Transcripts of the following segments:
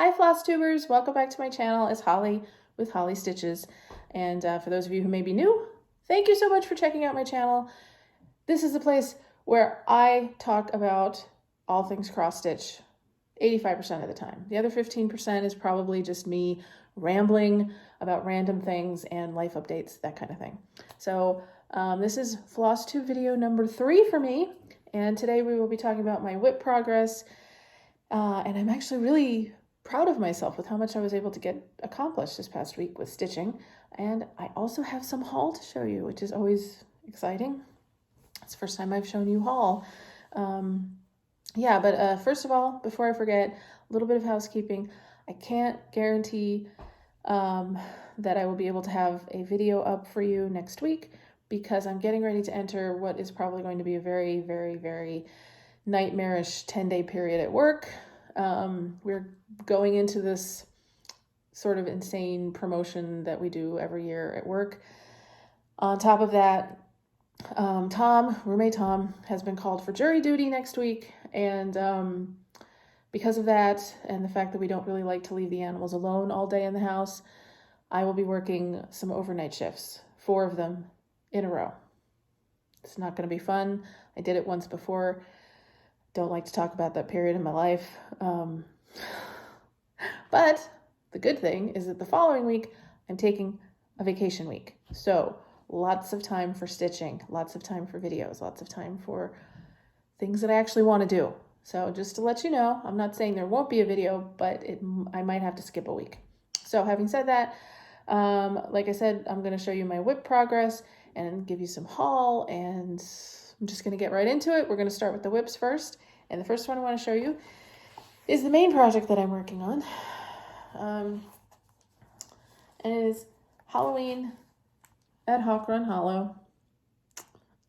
Hi Flosstubers, welcome back to my channel. It's Holly with Holly Stitches. And for those of you who may be new, thank you so much for checking out my channel. This is the place where I talk about all things cross stitch 85% of the time. The other 15% is probably just me rambling about random things and life updates, that kind of thing. So this is Flosstube video number 3 for me. And today we will be talking about my whip progress. And I'm actually really proud of myself with how much I was able to get accomplished this past week with stitching. And I also have some haul to show you, which is always exciting. It's the first time I've shown you haul. First of all, before I forget, a little bit of housekeeping. I can't guarantee that I will be able to have a video up for you next week because I'm getting ready to enter what is probably going to be a very, very, very nightmarish 10-day period at work. We're going into this sort of insane promotion that we do every year at work. On top of that, roommate Tom, has been called for jury duty next week. And because of that, and the fact that we don't really like to leave the animals alone all day in the house, I will be working some overnight shifts, 4 of them in a row. It's not going to be fun. I did it once before. Don't like to talk about that period in my life. But the good thing is that the following week, I'm taking a vacation week. So lots of time for stitching, lots of time for videos, lots of time for things that I actually want to do. So just to let you know, I'm not saying there won't be a video, but I might have to skip a week. So having said that, like I said, I'm going to show you my whip progress and give you some haul, and I'm just going to get right into it. We're going to start with the whips first. And the first one I want to show you is the main project that I'm working on. And it is Halloween Adhoc Run Hallow.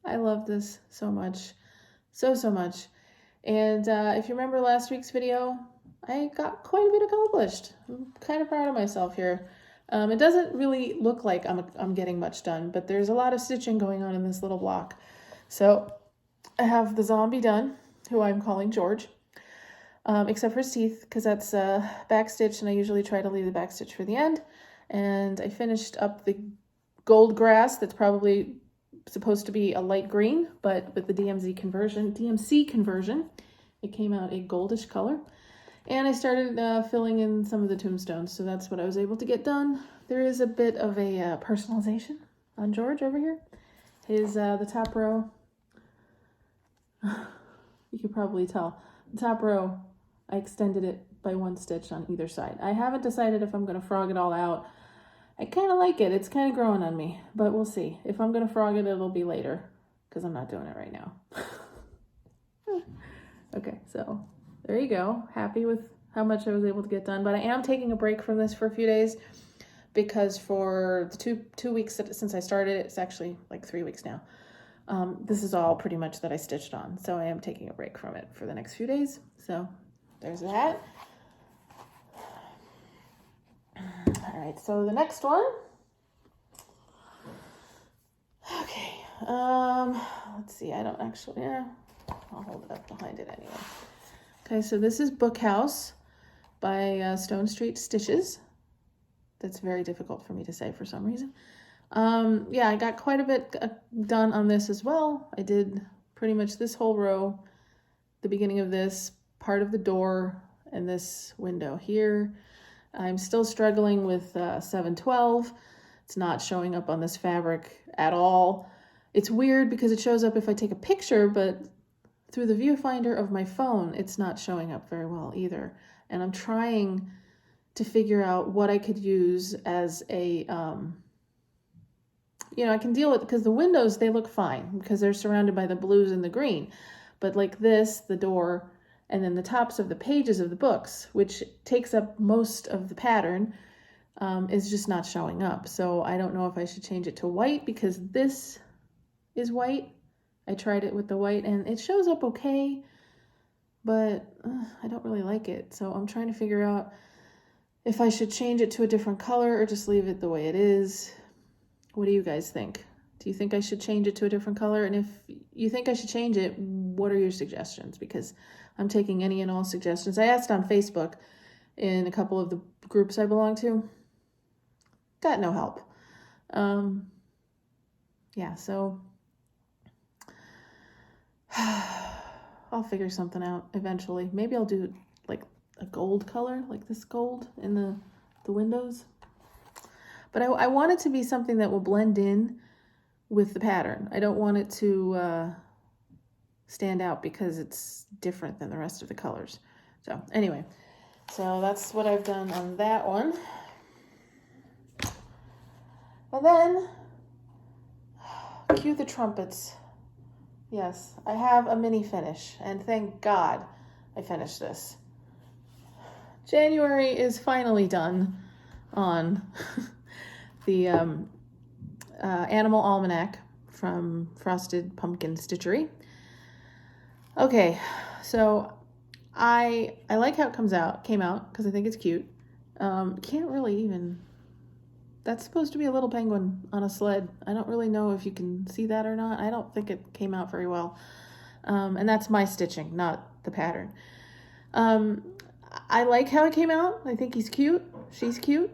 I love this so much. So much. And if you remember last week's video, I got quite a bit accomplished. I'm kind of proud of myself here. It doesn't really look like I'm getting much done, but there's a lot of stitching going on in this little block. So I have the zombie done, who I'm calling George, except for his teeth, because that's backstitch, and I usually try to leave the backstitch for the end. And I finished up the gold grass that's probably supposed to be a light green, but with the DMC conversion, it came out a goldish color. And I started filling in some of the tombstones, so that's what I was able to get done. There is a bit of a personalization on George over here. His the top row, you could probably tell. The top row, I extended it by 1 stitch on either side. I haven't decided if I'm going to frog it all out. I kind of like it. It's kind of growing on me, but we'll see. If I'm going to frog it, it'll be later because I'm not doing it right now. Okay, so there you go. Happy with how much I was able to get done, but I am taking a break from this for a few days because for the two weeks since I started, it's actually like 3 weeks now. This is all pretty much that I stitched on, so I am taking a break from it for the next few days. So there's that. All right, so the next one. Okay, let's see, I don't actually, I'll hold it up behind it anyway. Okay, so this is Book House by Stone Street Stitches. That's very difficult for me to say for some reason. I got quite a bit done on this as well. I did pretty much this whole row, the beginning of this, part of the door, and this window here. I'm still struggling with 712. It's not showing up on this fabric at all. It's weird because it shows up if I take a picture, but through the viewfinder of my phone, it's not showing up very well either. And I'm trying to figure out what I could use as a, I can deal with, because the windows, they look fine because they're surrounded by the blues and the green. But like this, the door, and then the tops of the pages of the books, which takes up most of the pattern, is just not showing up. So I don't know if I should change it to white because this is white. I tried it with the white and it shows up okay, but I don't really like it. So I'm trying to figure out if I should change it to a different color or just leave it the way it is. What do you guys think? Do you think I should change it to a different color? And if you think I should change it, what are your suggestions? Because I'm taking any and all suggestions. I asked on Facebook in a couple of the groups I belong to. Got no help. Yeah, so I'll figure something out eventually. Maybe I'll do like a gold color, like this gold in the windows. But I want it to be something that will blend in with the pattern. I don't want it to stand out because it's different than the rest of the colors. So anyway, so that's what I've done on that one. And then, cue the trumpets. Yes, I have a mini finish, and thank God I finished this. January is finally done on the Animal Almanac from Frosted Pumpkin Stitchery. Okay, so I like how it came out because I think it's cute. Can't really even. That's supposed to be a little penguin on a sled. I don't really know if you can see that or not. I don't think it came out very well. And that's my stitching, not the pattern. I like how it came out. I think he's cute. She's cute.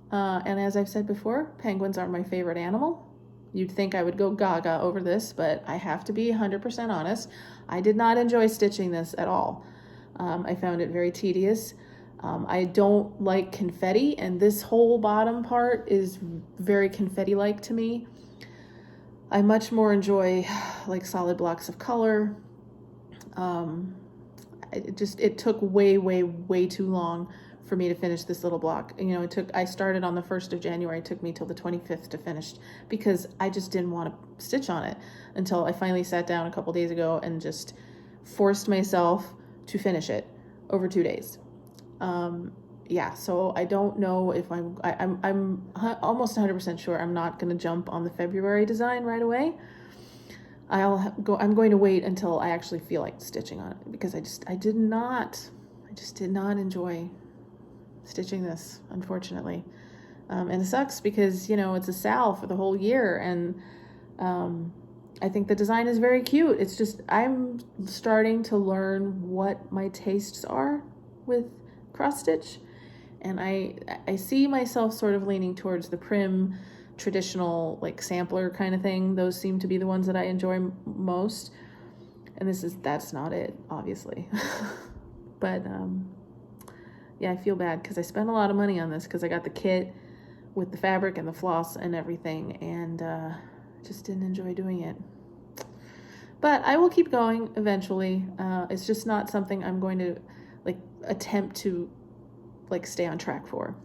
And as I've said before, penguins are my favorite animal. You'd think I would go gaga over this, but I have to be 100% honest. I did not enjoy stitching this at all. I found it very tedious. I don't like confetti, and this whole bottom part is very confetti-like to me. I much more enjoy like solid blocks of color. It took way too long for me to finish this little block. You know, I started on the 1st of January. It took me till the 25th to finish because I just didn't want to stitch on it until I finally sat down a couple days ago and just forced myself to finish it over 2 days. Yeah, so I don't know if I'm almost 100% sure I'm not going to jump on the February design right away. I'm going to wait until I actually feel like stitching on it because I just did not enjoy stitching this, unfortunately. And it sucks because, you know, it's a sal for the whole year, and I think the design is very cute. It's just I'm starting to learn what my tastes are with cross stitch, and I see myself sort of leaning towards the prim traditional like sampler kind of thing. Those seem to be the ones that I enjoy most, and that's not it, obviously. But yeah, I feel bad because I spent a lot of money on this because I got the kit with the fabric and the floss and everything, and just didn't enjoy doing it. But I will keep going eventually. It's just not something I'm going to like attempt to like stay on track for.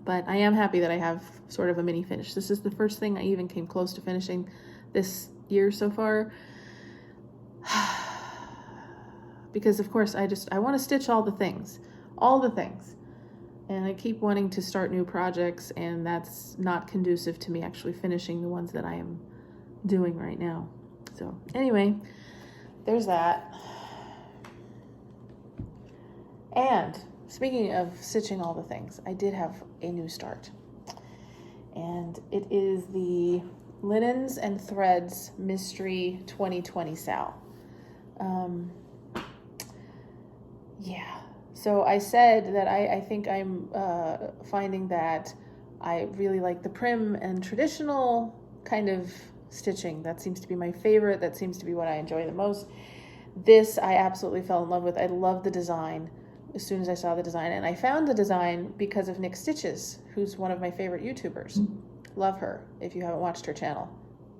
But I am happy that I have sort of a mini finish. This is the first thing I even came close to finishing this year so far. Because of course I want to stitch all the things. And I keep wanting to start new projects, and that's not conducive to me actually finishing the ones that I am doing right now. So anyway, there's that. And speaking of stitching all the things, I did have a new start. And it is the Linens and Threads Mystery 2020 Sal. Yeah. So I said that I think I'm finding that I really like the prim and traditional kind of stitching. That seems to be my favorite. That seems to be what I enjoy the most. This I absolutely fell in love with. I love the design as soon as I saw the design. And I found the design because of Nick Stitches, who's one of my favorite YouTubers. Love her. If you haven't watched her channel,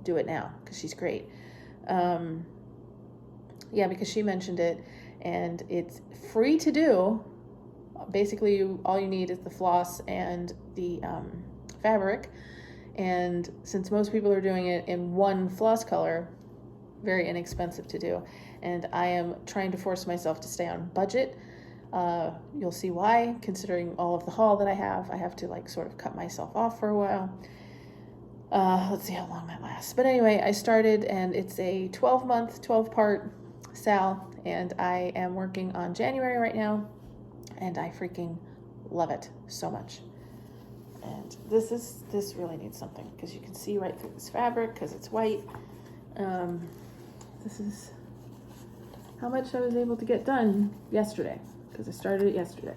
do it now because she's great. Yeah, because she mentioned it. And it's free to do. Basically, all you need is the floss and the fabric. And since most people are doing it in one floss color, very inexpensive to do. And I am trying to force myself to stay on budget. You'll see why, considering all of the haul that I have to like sort of cut myself off for a while. Let's see how long that lasts. But anyway, I started, and it's a 12-month, 12-part sal, and I am working on January right now, and I freaking love it so much. And this really needs something because you can see right through this fabric because it's white. This is how much I was able to get done yesterday because I started it yesterday.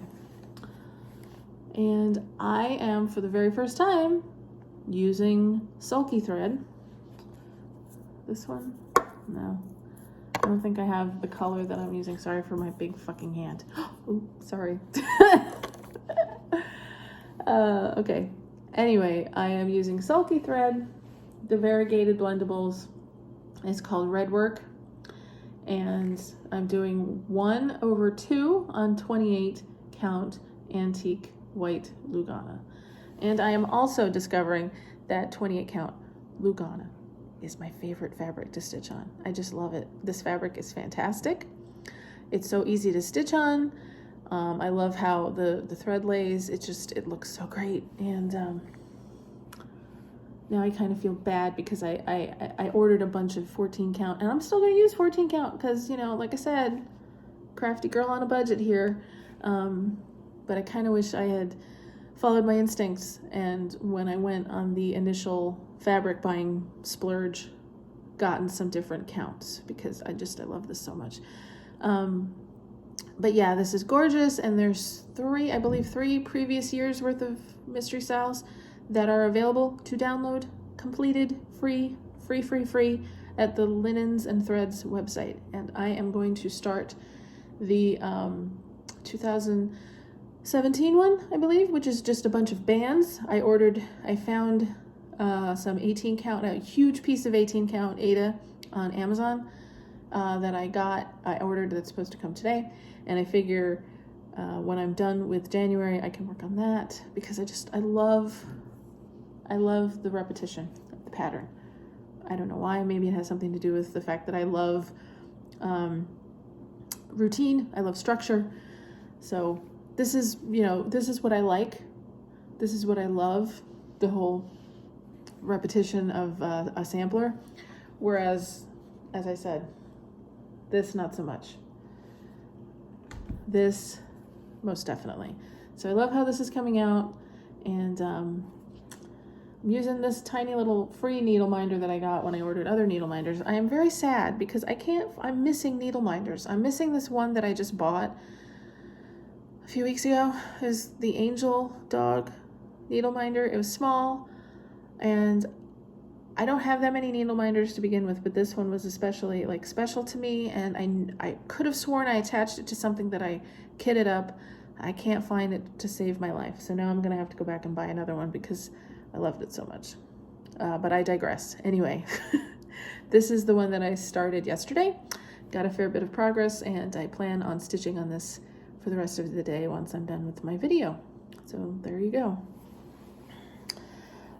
And I am, for the very first time, using sulky thread. This one? No. I don't think I have the color that I'm using. Sorry for my big fucking hand. Oh, sorry. Okay. Anyway, I am using sulky thread. The variegated blendables is called Red Work. And I'm doing 1/2 on 28 count antique white Lugana. And I am also discovering that 28 count Lugana is my favorite fabric to stitch on. I just love it. This fabric is fantastic. It's so easy to stitch on. I love how the thread lays. It looks so great. And now I kind of feel bad because I ordered a bunch of 14 count, and I'm still going to use 14 count because, you know, like I said, crafty girl on a budget here. But I kind of wish I had followed my instincts, and when I went on the initial fabric buying splurge, gotten some different counts, because I love this so much. But yeah, this is gorgeous, and there's I believe three previous years worth of mystery styles that are available to download, completed, free at the Linens and Threads website. And I am going to start the 2017 one, I believe, which is just a bunch of bands. I found some 18 count, a huge piece of 18 count Ada on Amazon that I ordered, that's supposed to come today. And I figure when I'm done with January, I can work on that, because I love the repetition of the pattern. I don't know why. Maybe it has something to do with the fact that I love routine. I love structure. So this is what I like. This is what I love, the whole repetition of a sampler. Whereas, as I said, this not so much. This most definitely. So I love how this is coming out, and I'm using this tiny little free needle minder that I got when I ordered other needle minders. I am very sad because I'm missing needle minders. I'm missing this one that I just bought a few weeks ago. It was the Angel Dog needle minder. It was small, and I don't have that many needle minders to begin with, but this one was especially special to me, and I could have sworn I attached it to something that I kitted up. I can't find it to save my life, so now I'm gonna have to go back and buy another one because I loved it so much. But I digress. Anyway, this is the one that I started yesterday. Got a fair bit of progress, and I plan on stitching on this for the rest of the day once I'm done with my video. So there you go.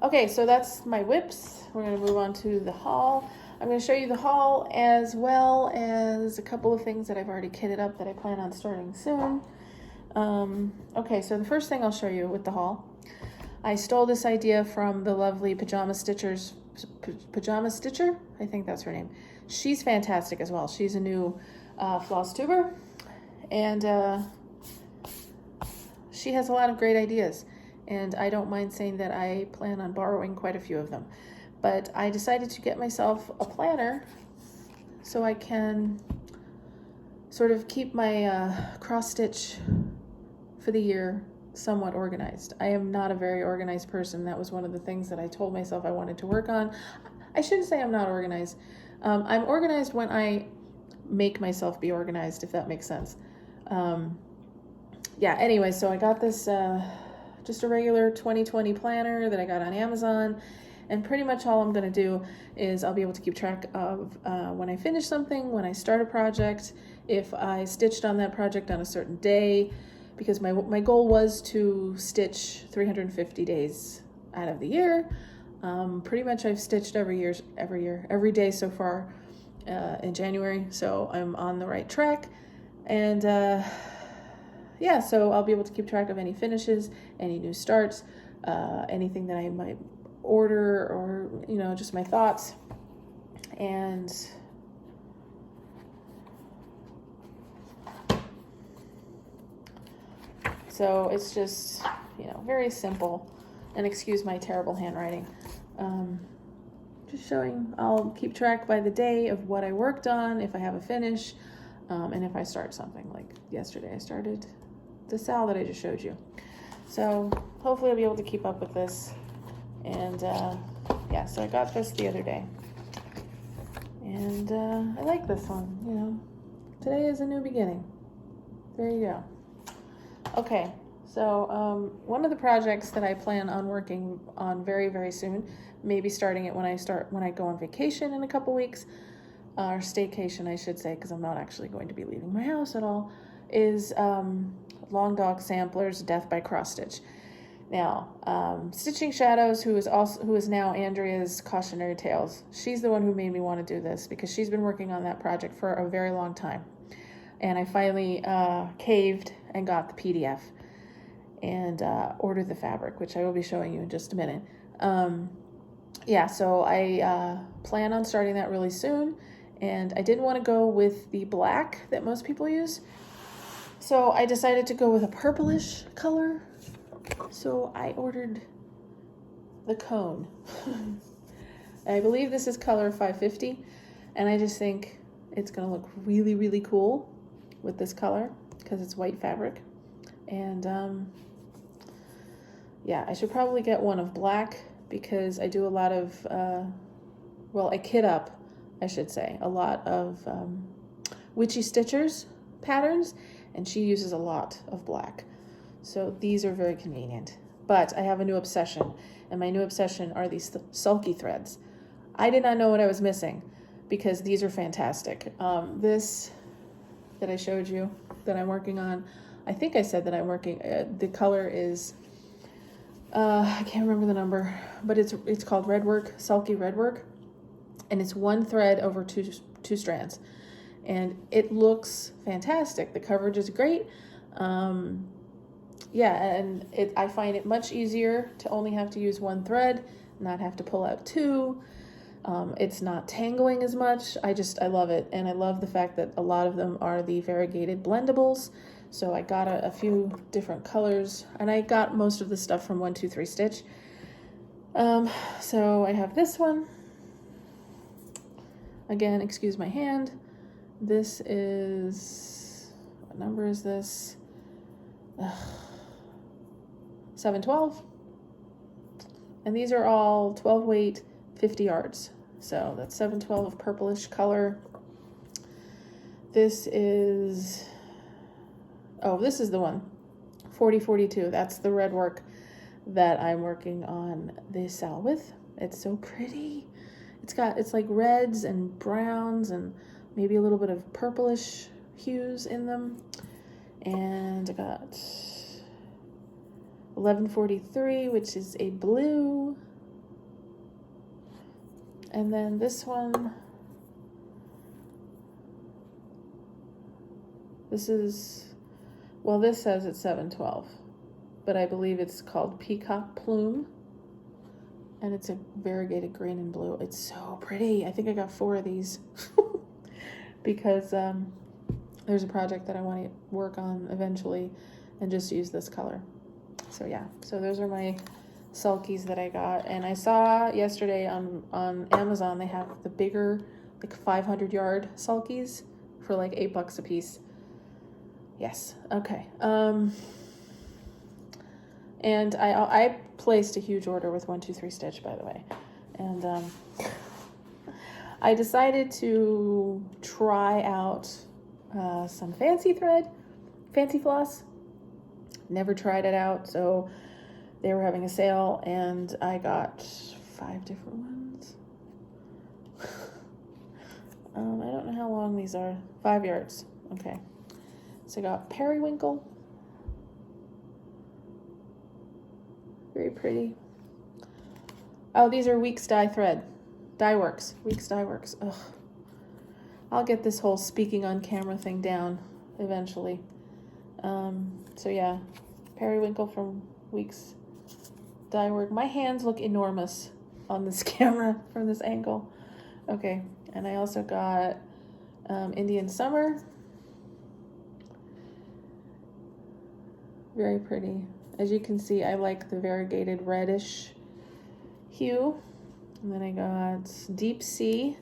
Okay, so that's my whips. We're going to move on to the haul. I'm going to show you the haul as well as a couple of things that I've already kitted up that I plan on starting soon. Okay, so the first thing I'll show you with the haul, I stole this idea from the lovely Pajama Stitcher, I think that's her name. She's fantastic as well. She's a new Flosstuber, and she has a lot of great ideas. And I don't mind saying that I plan on borrowing quite a few of them. But I decided to get myself a planner so I can sort of keep my cross stitch for the year somewhat organized. I am not a very organized person. That was one of the things that I told myself I wanted to work on. I shouldn't say I'm not organized. I'm organized when I make myself be organized, if that makes sense. Yeah, anyway, so I got this just a regular 2020 planner that I got on Amazon, and pretty much all I'm going to do is I'll be able to keep track of when I finish something, when I start a project, if I stitched on that project on a certain day, because my goal was to stitch 350 days out of the year. Pretty much I've stitched every day so far in January, so I'm on the right track. And yeah, so I'll be able to keep track of any finishes, any new starts, anything that I might order, or, just my thoughts. And so it's just, very simple. And excuse my terrible handwriting. Just showing, I'll keep track by the day of what I worked on, if I have a finish, and if I start something. Like yesterday I started the sal that I just showed you. So hopefully I'll be able to keep up with this. And yeah, so I got this the other day. And I like this one, you know. Today is a new beginning. There you go. Okay, so one of the projects that I plan on working on very, very soon, maybe starting it when I go on vacation in a couple weeks, or staycation I should say, because I'm not actually going to be leaving my house at all, is Long Dog Sampler's Death by Cross Stitch. Now, Stitching Shadows, who is now Andrea's Cautionary Tales, she's the one who made me want to do this because she's been working on that project for a very long time. And I finally caved and got the PDF and ordered the fabric, which I will be showing you in just a minute. Yeah, so I plan on starting that really soon. And I didn't want to go with the black that most people use. So I decided to go with a purplish color. So I ordered the cone. I believe this is color 550. And I just think it's going to look really, really cool with this color because it's white fabric. And yeah, I should probably get one of black because I do a lot of, well, I kit up, I should say, a lot of Witchy Stitchers patterns, and she uses a lot of black. So these are very convenient. But I have a new obsession, and my new obsession are these sulky threads. I did not know what I was missing because these are fantastic. This that I showed you that I'm working on, I think I said that I'm working, the color is, I can't remember the number, but it's called Redwork, Sulky Redwork, and it's one thread over two strands, and it looks fantastic. The coverage is great. Yeah, and I find it much easier to only have to use one thread, not have to pull out two. It's not tangling as much. I love it, and I love the fact that a lot of them are the variegated blendables. So I got a few different colors, and I got most of the stuff from 123 Stitch. So I have this one. Again, excuse my hand. This is, what number is this? 712. And these are all 12 weight, 50 yards. So that's 712 of purplish color. This is, oh, this is the one, 4042. That's the red work that I'm working on this sal with. It's so pretty. It's like reds and browns and maybe a little bit of purplish hues in them. And I got 1143, which is a blue. And then this one, this is, well, this says it's 712, but I believe it's called Peacock Plume. And it's a variegated green and blue. It's so pretty. I think I got 4 of these because there's a project that I want to work on eventually and just use this color. So yeah, so those are my sulkies that I got. And I saw yesterday on Amazon, they have the bigger, like 500 yard sulkies for like $8 a piece. Yes, okay. And I placed a huge order with 123 Stitch, by the way. And I decided to try out some fancy floss. Never tried it out, so they were having a sale, and I got 5 different ones. I don't know how long these are. 5 yards. Okay. So I got periwinkle. Very pretty. Oh, these are Weeks Dye Thread. Weeks Dye Works. Ugh. I'll get this whole speaking on camera thing down eventually. So yeah, periwinkle from Weeks Dye Work. My hands look enormous on this camera from this angle. Okay, and I also got Indian Summer. Very pretty. As you can see, I like the variegated reddish hue. And then I got Deep Sea.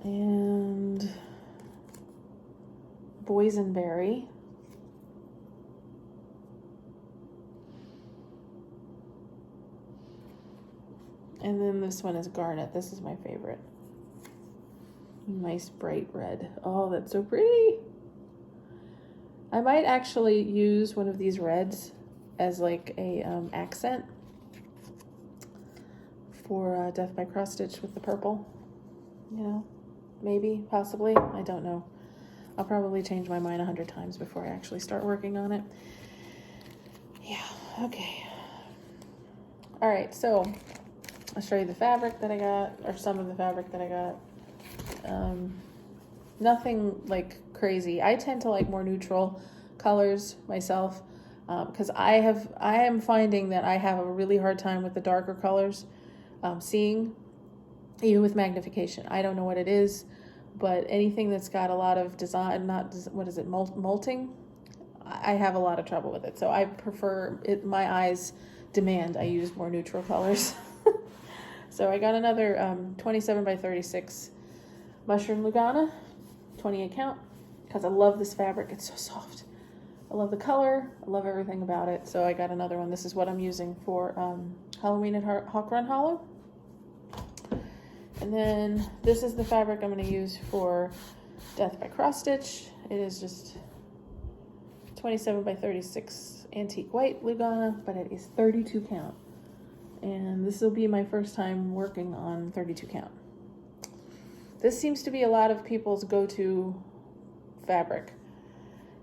And Boysenberry. And then this one is Garnet. This is my favorite. Nice bright red. Oh, that's so pretty. I might actually use one of these reds as like a accent for Death by Cross Stitch with the purple. You know, maybe, possibly, I don't know. I'll probably change my mind 100 times before I actually start working on it. Yeah, okay. All right, so I'll show you the fabric that I got, or some of the fabric that I got. Nothing like crazy. I tend to like more neutral colors myself, because I am finding that I have a really hard time with the darker colors, seeing, even with magnification. I don't know what it is, but anything that's got a lot of design, what is it, molting, I have a lot of trouble with it. So I prefer it, my eyes demand I use more neutral colors. So I got another 27 by 36 mushroom Lugana, 28 count, because I love this fabric. It's so soft. I love the color. I love everything about it. So I got another one. This is what I'm using for Halloween at Adhoc Run Hallow. And then this is the fabric I'm going to use for Death by Cross Stitch. It is just 27 by 36 antique white Lugana, but it is 32 count. And this will be my first time working on 32 count. This seems to be a lot of people's go-to fabric.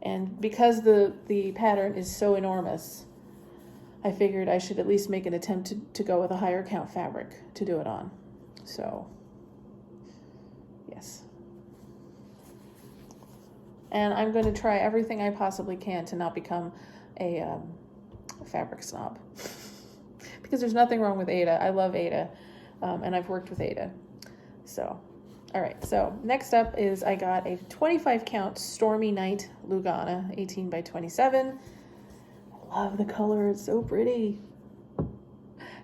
And because the pattern is so enormous, I figured I should at least make an attempt to go with a higher count fabric to do it on. So, yes. And I'm going to try everything I possibly can to not become a fabric snob. Because there's nothing wrong with Ada. I love Ada, and I've worked with Ada. So, all right. So next up is I got a 25 count Stormy Night Lugana, 18 by 27. I love the color. It's so pretty.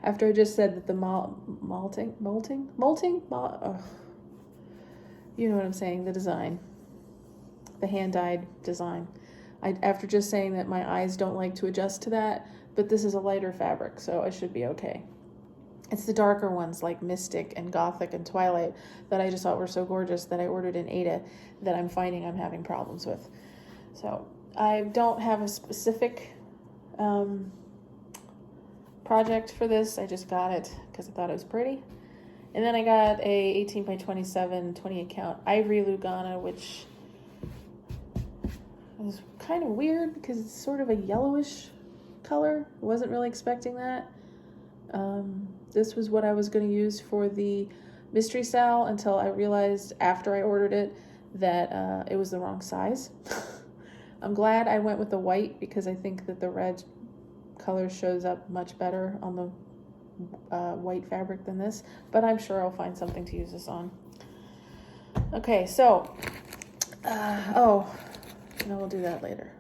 After I just said that the molting, you know what I'm saying, the design, the hand-dyed design. After just saying that my eyes don't like to adjust to that, but this is a lighter fabric, so I should be okay. It's the darker ones like Mystic and Gothic and Twilight that I just thought were so gorgeous that I ordered in Ada that I'm finding I'm having problems with. So I don't have a specific project for this. I just got it because I thought it was pretty. And then I got a 18 by 27, 28 count Ivory Lugana, which is kind of weird because it's sort of a yellowish color. I wasn't really expecting that. This was what I was going to use for the mystery sal until I realized after I ordered it that it was the wrong size. I'm glad I went with the white because I think that the red color shows up much better on the white fabric than this, but I'm sure I'll find something to use this on. Okay, so, we'll do that later.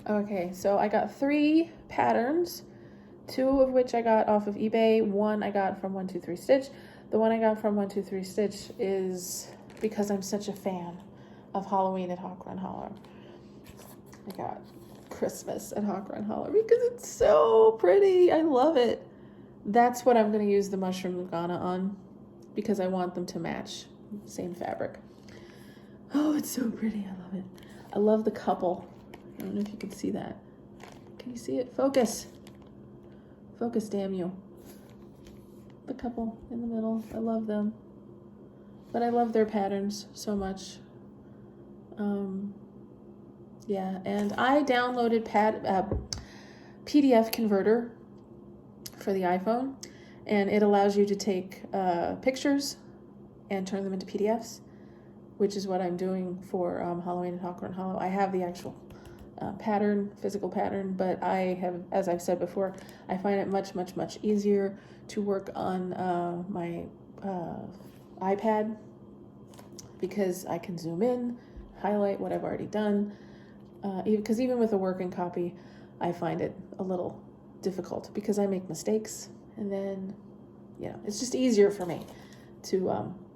Okay, so I got 3 patterns, 2 of which I got off of eBay, 1 I got from 123 Stitch. The one I got from 123 Stitch is because I'm such a fan of Halloween at Adhoc Run Hallow. I got Christmas at Adhoc Run Hallow because it's so pretty. I love it. That's what I'm going to use the mushroom Lugana on because I want them to match. Same fabric. Oh, it's so pretty. I love it. I love the couple. I don't know if you can see that. Can you see it? Focus. Focus, damn you. The couple in the middle. I love them. But I love their patterns so much. Yeah, and I downloaded PDF converter for the iPhone, and it allows you to take pictures and turn them into PDFs, which is what I'm doing for Halloween at Adhoc Run Hallow. I have the actual pattern, physical pattern, but I have, as I've said before, I find it much, much, much easier to work on my iPad because I can zoom in, highlight what I've already done, because even with a working copy, I find it a little difficult because I make mistakes, and then, it's just easier for me to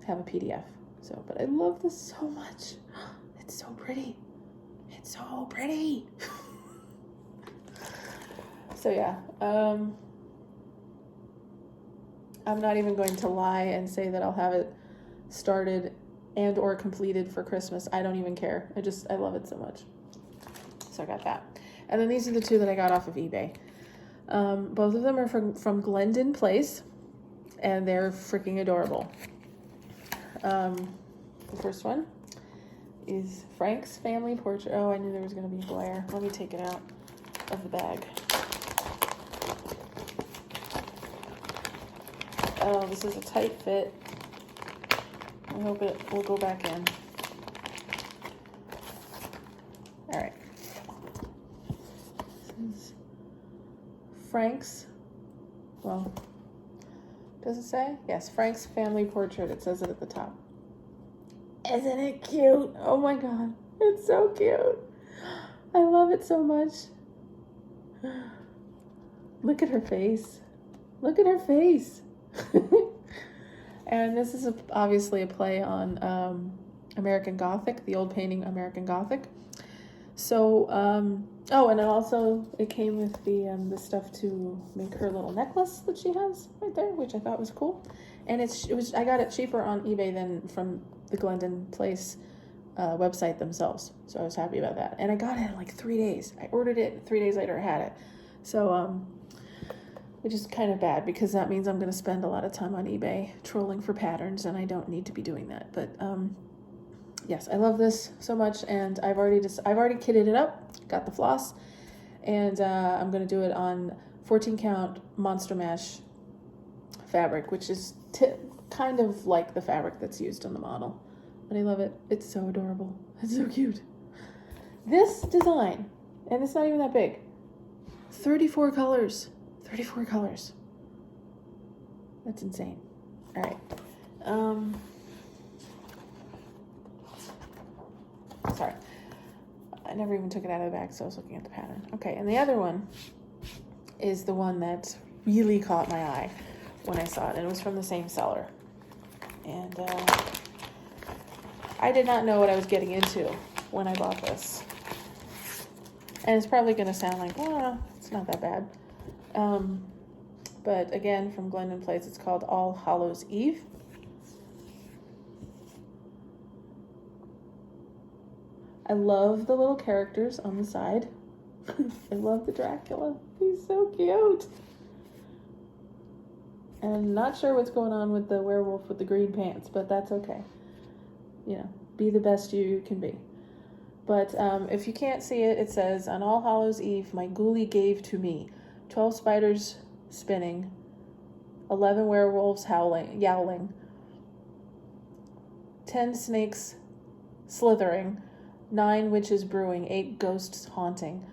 have a PDF. So, but I love this so much. It's so pretty. It's so pretty. So yeah, I'm not even going to lie and say that I'll have it started and or completed for Christmas. I don't even care. I love it so much. So I got that. And then these are the two that I got off of eBay. Both of them are from Glendon Place, and they're freaking adorable. The first one is Frank's family portrait. Oh, I knew there was going to be glare. Let me take it out of the bag. Oh, this is a tight fit. I hope it will go back in. All right. This is Frank's, well, does it say? Yes, Frank's family portrait. It says it at the top. Isn't it cute? Oh my God, it's so cute. I love it so much. Look at her face. Look at her face. And this is obviously a play on American Gothic, the old painting American Gothic. So, oh, and it came with the stuff to make her little necklace that she has right there, which I thought was cool. And I got it cheaper on eBay than from the Glendon Place website themselves. So I was happy about that. And I got it in like 3 days. I ordered it, 3 days later I had it. So, which is kind of bad because that means I'm going to spend a lot of time on eBay trolling for patterns, and I don't need to be doing that. But yes, I love this so much, and I've already kitted it up, got the floss, and I'm going to do it on 14 count Monster Mash fabric, which is kind of like the fabric that's used on the model. But I love it. It's so adorable. It's so cute. This design, and it's not even that big, 34 colors. 34 colors. That's insane. All right. Sorry. I never even took it out of the bag, so I was looking at the pattern. Okay, and the other one is the one that really caught my eye when I saw it. And it was from the same seller. And I did not know what I was getting into when I bought this. And it's probably going to sound like, oh, it's not that bad. But again, from Glendon Place, it's called Hallows Eve. I love the little characters on the side. I love the Dracula. He's so cute. And I'm not sure what's going on with the werewolf with the green pants, but that's okay. You know, be the best you can be. But if you can't see it, it says, on All Hallows Eve, my ghoulie gave to me 12 spiders spinning, 11 werewolves yowling, 10 snakes slithering, 9 witches brewing, 8 ghosts haunting,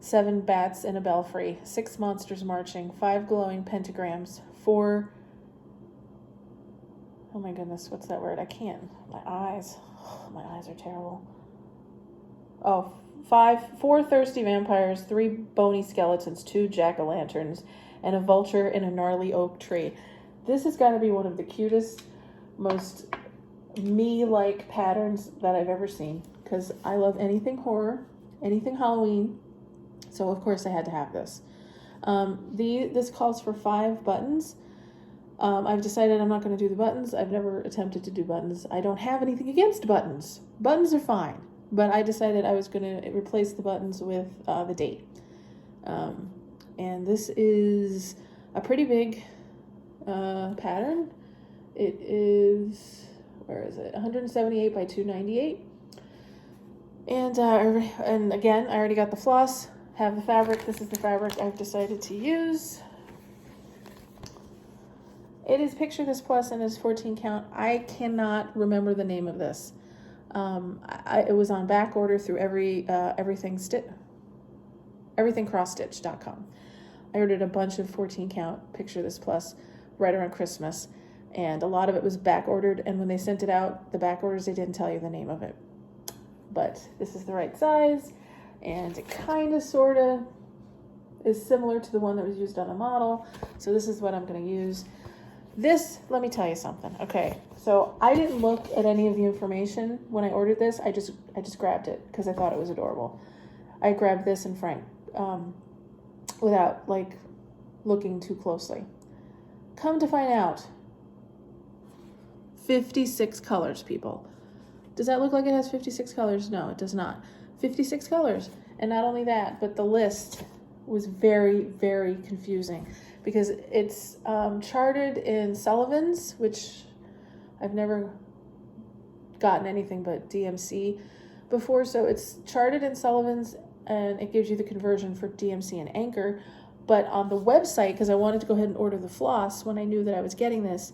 7 bats in a belfry, 6 monsters marching, 5 glowing pentagrams, 4... Oh my goodness, what's that word? I can't. My eyes are terrible. Oh, 4 thirsty vampires, 3 bony skeletons, 2 jack-o'-lanterns, and a vulture in a gnarly oak tree. This has got to be one of the cutest, most me-like patterns that I've ever seen, because I love anything horror, anything Halloween, so of course I had to have this. This calls for 5 buttons. I've decided I'm not going to do the buttons. I've never attempted to do buttons. I don't have anything against buttons. Buttons are fine. But I decided I was going to replace the buttons with the date. And this is a pretty big pattern. It is, where is it? 178 by 298. And again, I already got the floss, have the fabric. This is the fabric I've decided to use. It is Picture This Plus and is 14 count. I cannot remember the name of this. It was on back order through everythingcrossstitch.com. I ordered a bunch of 14 count Picture This Plus right around Christmas, and a lot of it was back ordered, and when they sent it out, the back orders, they didn't tell you the name of it. But this is the right size, and it kind of sort of is similar to the one that was used on the model, so this is what I'm going to use. This, let me tell you something. Okay, so I didn't look at any of the information when I ordered this. I just grabbed it because I thought it was adorable. I grabbed this and Frank without like looking too closely. Come to find out, 56 colors, people. Does that look like it has 56 colors? No, it does not. 56 colors. And not only that, but the list was very, very confusing because it's charted in Sullivan's, which I've never gotten anything but DMC before. So it's charted in Sullivan's and it gives you the conversion for DMC and Anchor. But on the website, because I wanted to go ahead and order the floss when I knew that I was getting this,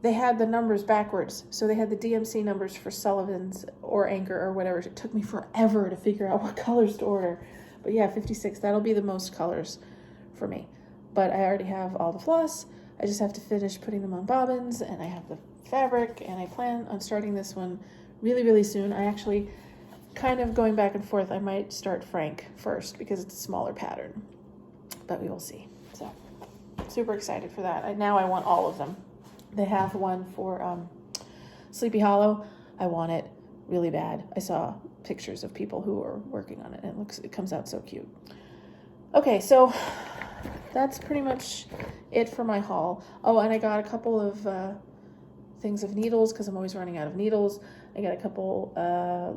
they had the numbers backwards. So they had the DMC numbers for Sullivan's or Anchor or whatever. It took me forever to figure out what colors to order. But yeah, 56, that'll be the most colors for me. But I already have all the floss. I just have to finish putting them on bobbins, and I have the fabric, and I plan on starting this one really, really soon. I actually kind of going back and forth. I might start Frank first because it's a smaller pattern, but we will see. So super excited for that. Now I want all of them. They have one for Sleepy Hollow. I want it really bad. I saw pictures of people who are working on it, and it comes out so cute. Okay, so that's pretty much it for my haul. Oh, and I got a couple of things of needles because I'm always running out of needles. I got a couple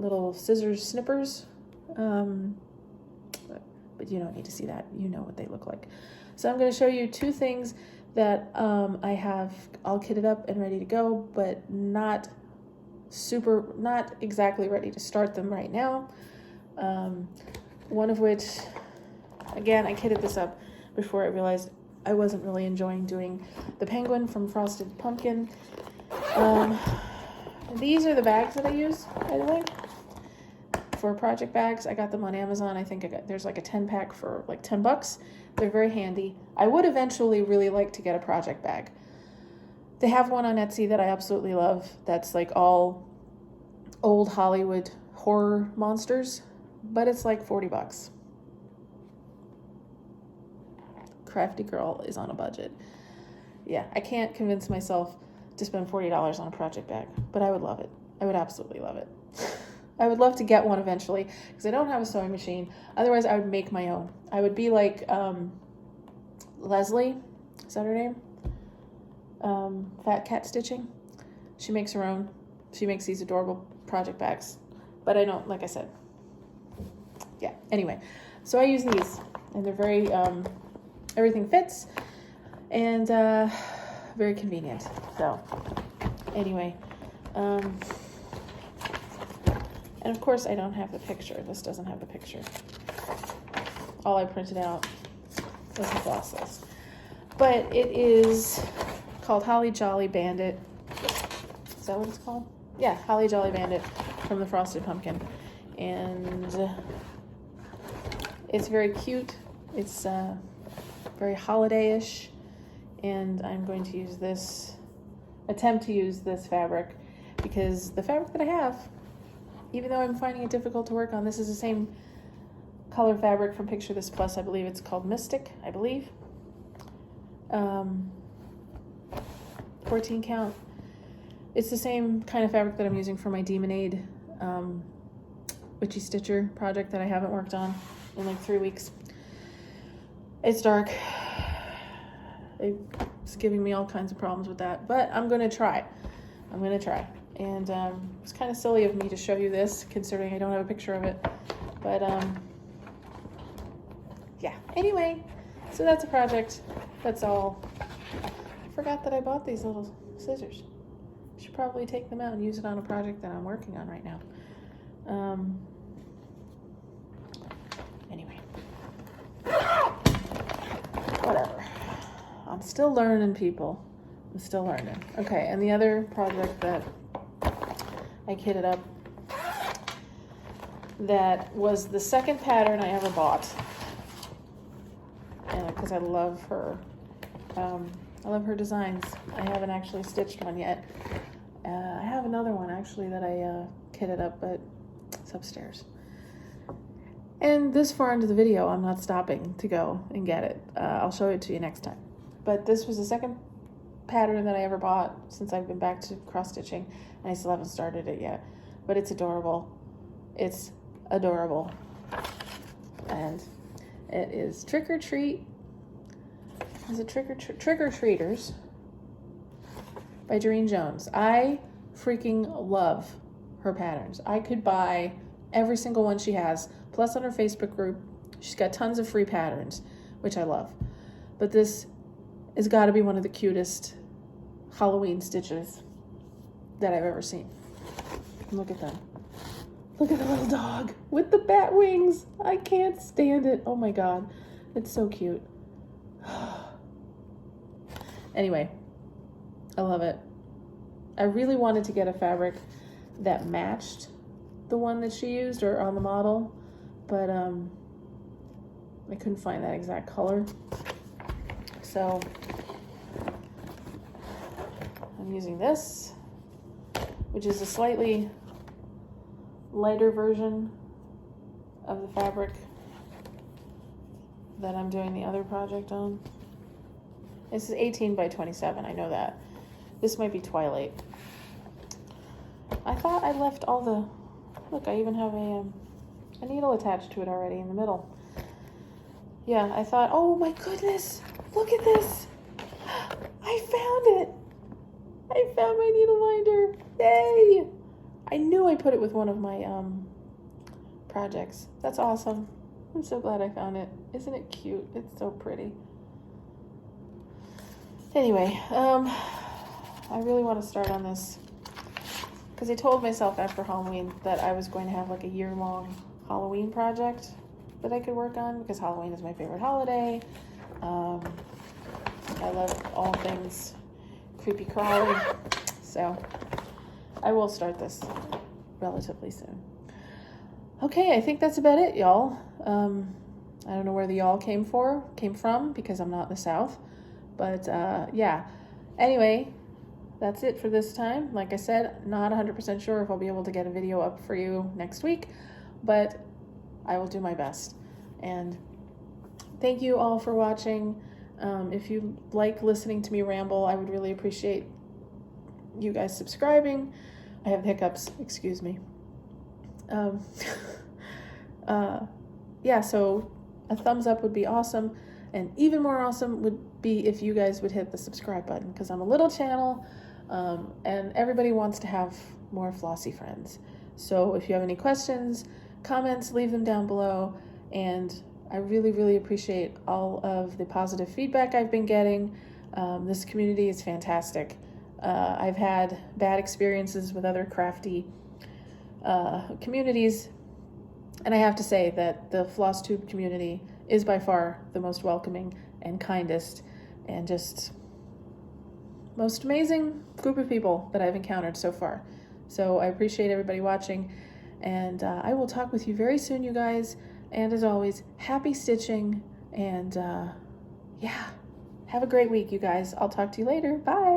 little scissors snippers, but you don't need to see that. You know what they look like. So I'm going to show you two things that I have all kitted up and ready to go, but not exactly ready to start them right now. One of which, again, I kitted this up before I realized I wasn't really enjoying doing the penguin from Frosted Pumpkin. These are the bags that I use, by the way, for project bags. I got them on Amazon. I think there's like a 10-pack for like $10. They're very handy. I would eventually really like to get a project bag. They have one on Etsy that I absolutely love. That's like all old Hollywood horror monsters, but it's like $40. Crafty girl is on a budget. Yeah, I can't convince myself to spend $40 on a project bag, but I would love it. I would absolutely love it. I would love to get one eventually because I don't have a sewing machine. Otherwise, I would make my own. I would be like Leslie, is that her name? Fat Cat Stitching. She makes her own. She makes these adorable project bags. But I don't, like I said. Yeah, anyway. So I use these, and they're very, everything fits, and very convenient. So, anyway. And of course, I don't have the picture. This doesn't have the picture. All I printed out was the flosses. But it is called Holly Jolly Bandit. Is that what it's called? Yeah, Holly Jolly Bandit from the Frosted Pumpkin. And it's very cute. It's very holiday-ish. And I'm going to attempt to use this fabric, because the fabric that I have, even though I'm finding it difficult to work on, this is the same color fabric from Picture This Plus. I believe it's called Mystic, I believe. 14 count. It's the same kind of fabric that I'm using for my Demonade Witchy Stitcher project that I haven't worked on in like 3 weeks. It's dark. It's giving me all kinds of problems with that, but I'm going to try. And it's kind of silly of me to show you this, considering I don't have a picture of it. But, yeah. Anyway, so that's a project. That's all. I forgot that I bought these little scissors. I should probably take them out and use it on a project that I'm working on right now. Anyway. Whatever. I'm still learning, people. I'm still learning. Okay, and the other project that I kitted up that was the second pattern I ever bought, and because I love her. I love her designs. I haven't actually stitched one yet. I have another one actually that I kitted up, but it's upstairs. And this far into the video, I'm not stopping to go and get it. I'll show it to you next time. But this was the second pattern that I ever bought since I've been back to cross stitching, and I still haven't started it yet, but it's adorable. It's adorable. And it is Trick or Treat. Is it Trick or Treaters by Doreen Jones. I freaking love her patterns. I could buy every single one she has, plus on her Facebook group, she's got tons of free patterns, which I love. But this has got to be one of the cutest Halloween stitches that I've ever seen. Look at them. Look at the little dog with the bat wings. I can't stand it. Oh my God. It's so cute. Anyway, I love it. I really wanted to get a fabric that matched the one that she used or on the model, but I couldn't find that exact color. So I'm using this, which is a slightly lighter version of the fabric that I'm doing the other project on. This is 18 by 27, I know that. This might be Twilight. I thought I left all the, look, I even have a needle attached to it already in the middle. Yeah, I thought, oh my goodness, look at this. I found it. I found my needle minder. Yay. I knew I put it with one of my projects. That's awesome. I'm so glad I found it. Isn't it cute? It's so pretty. Anyway, I really want to start on this because I told myself after Halloween that I was going to have like a year-long Halloween project that I could work on because Halloween is my favorite holiday. I love all things creepy crawly, so I will start this relatively soon. Okay, I think that's about it, y'all. I don't know where the y'all came from because I'm not in the South, but yeah. Anyway, that's it for this time. Like I said, not 100% sure if I'll be able to get a video up for you next week, but I will do my best. And thank you all for watching. If you like listening to me ramble, I would really appreciate you guys subscribing. I have hiccups, excuse me. Yeah, so a thumbs up would be awesome. And even more awesome would be if you guys would hit the subscribe button because I'm a little channel and everybody wants to have more flossy friends. So if you have any questions, comments, leave them down below. And I really, really appreciate all of the positive feedback I've been getting. This community is fantastic. I've had bad experiences with other crafty communities, and I have to say that the Flosstube community is by far the most welcoming and kindest and just most amazing group of people that I've encountered so far. So I appreciate everybody watching, and I will talk with you very soon, you guys. And as always, happy stitching, and yeah, have a great week, you guys. I'll talk to you later. Bye.